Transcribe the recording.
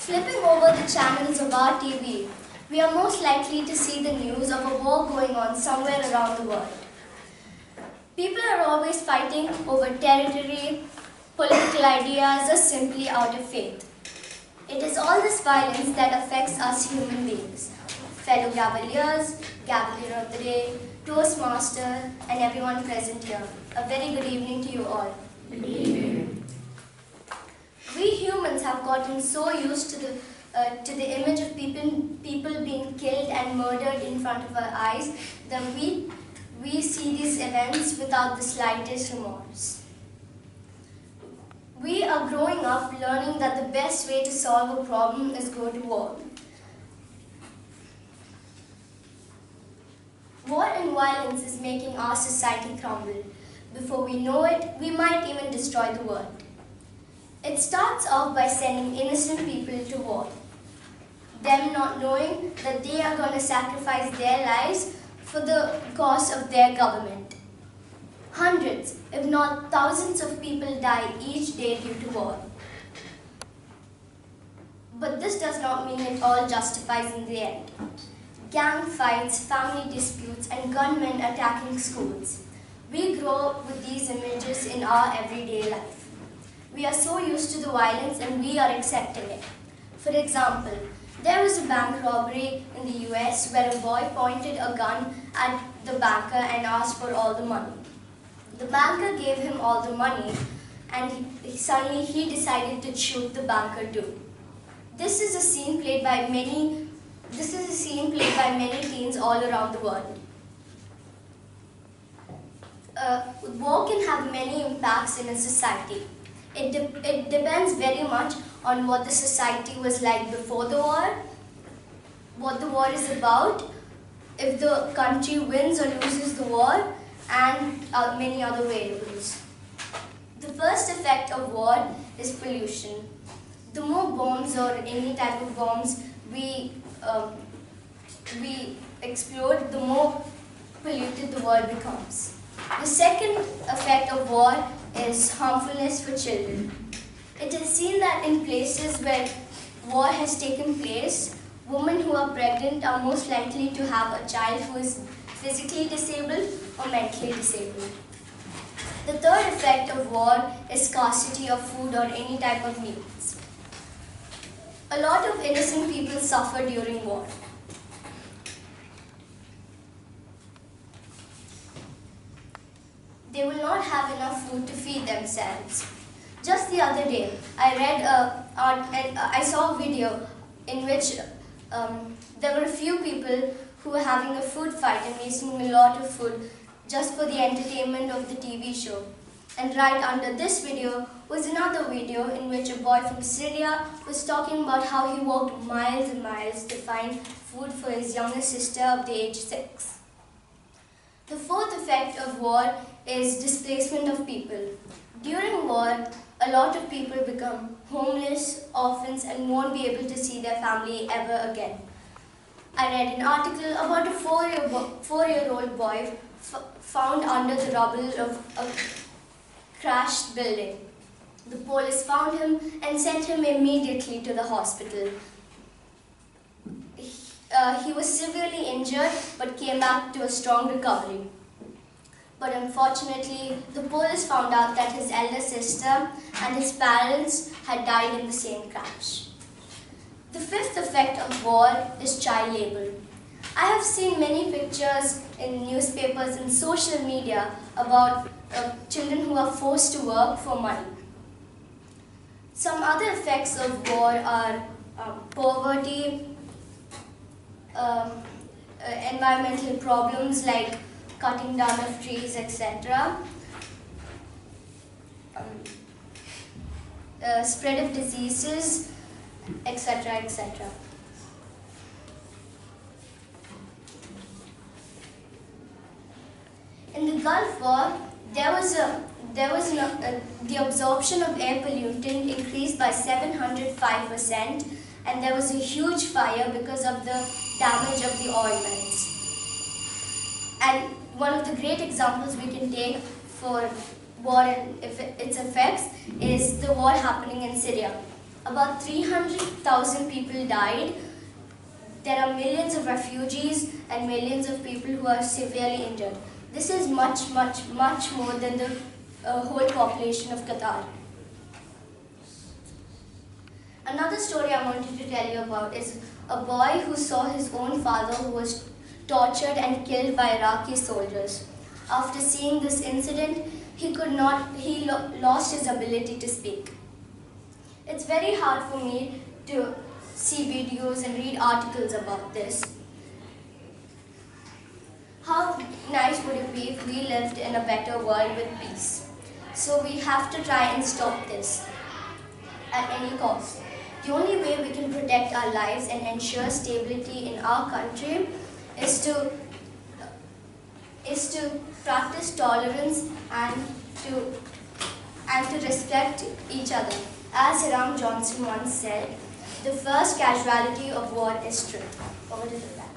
Flipping over the channels of our TV, we are most likely to see the news of a war going on somewhere around the world. People are always fighting over territory, political ideas, or simply out of faith. It is all this violence that affects us human beings. Fellow Cavaliers, Cavalier of the Day, Toastmaster, and everyone present here. A very good evening to you all. Good evening. We humans have gotten so used to the image of people being killed and murdered in front of our eyes that we see these events without the slightest remorse. We are growing up learning that the best way to solve a problem is go to war. War and violence is making our society crumble. Before we know it, we might even destroy the world. It starts off by sending innocent people to war, them not knowing that they are going to sacrifice their lives for the cause of their government. Hundreds, if not thousands of people die each day due to war. But this does not mean it all justifies in the end. Gang fights, family disputes, and gunmen attacking schools. We grow up with these images in our everyday life. We are so used to the violence and we are accepting it. For example, there was a bank robbery in the US where a boy pointed a gun at the banker and asked for all the money. The banker gave him all the money and suddenly he decided to shoot the banker too. This is a scene played by many teens all around the world. War can have many impacts in a society. It depends very much on what the society was like before the war, what the war is about, if the country wins or loses the war, and many other variables. The first effect of war is pollution. The more bombs or any type of bombs we explode, the more polluted the world becomes. The second effect of war is harmfulness for children. It is seen that in places where war has taken place, women who are pregnant are most likely to have a child who is physically disabled or mentally disabled. The third effect of war is scarcity of food or any type of meals. A lot of innocent people suffer during war. They will not have enough food to feed themselves. Just the other day, I saw a video in which there were a few people who were having a food fight and wasting a lot of food just for the entertainment of the TV show. And right under this video was another video in which a boy from Syria was talking about how he walked miles and miles to find food for his younger sister of the age 6. The fourth effect of war is displacement of people. During war, a lot of people become homeless, orphans, and won't be able to see their family ever again. I read an article about a four-year-old boy found under the rubble of a crashed building. The police found him and sent him immediately to the hospital. He was severely injured but came back to a strong recovery. But unfortunately, the police found out that his elder sister and his parents had died in the same crash. The fifth effect of war is child labor. I have seen many pictures in newspapers and social media about children who are forced to work for money. Some other effects of war are poverty, environmental problems like cutting down of trees, etc. Spread of diseases, etc., etc. In the Gulf War, the absorption of air pollutant increased by 705%, and there was a huge fire because of the damage of the oil wells. And one of the great examples we can take for war and its effects is the war happening in Syria. About 300,000 people died. There are millions of refugees and millions of people who are severely injured. This is much, much, much more than the whole population of Qatar. Another story I wanted to tell you about is a boy who saw his own father who was tortured and killed by Iraqi soldiers. After seeing this incident, he lost his ability to speak. It's very hard for me to see videos and read articles about this. How nice would it be if we lived in a better world with peace? So we have to try and stop this at any cost. The only way we can protect our lives and ensure stability in our country is to practice tolerance and to respect each other. As Hiram Johnson once said, the first casualty of war is truth. Over to the back.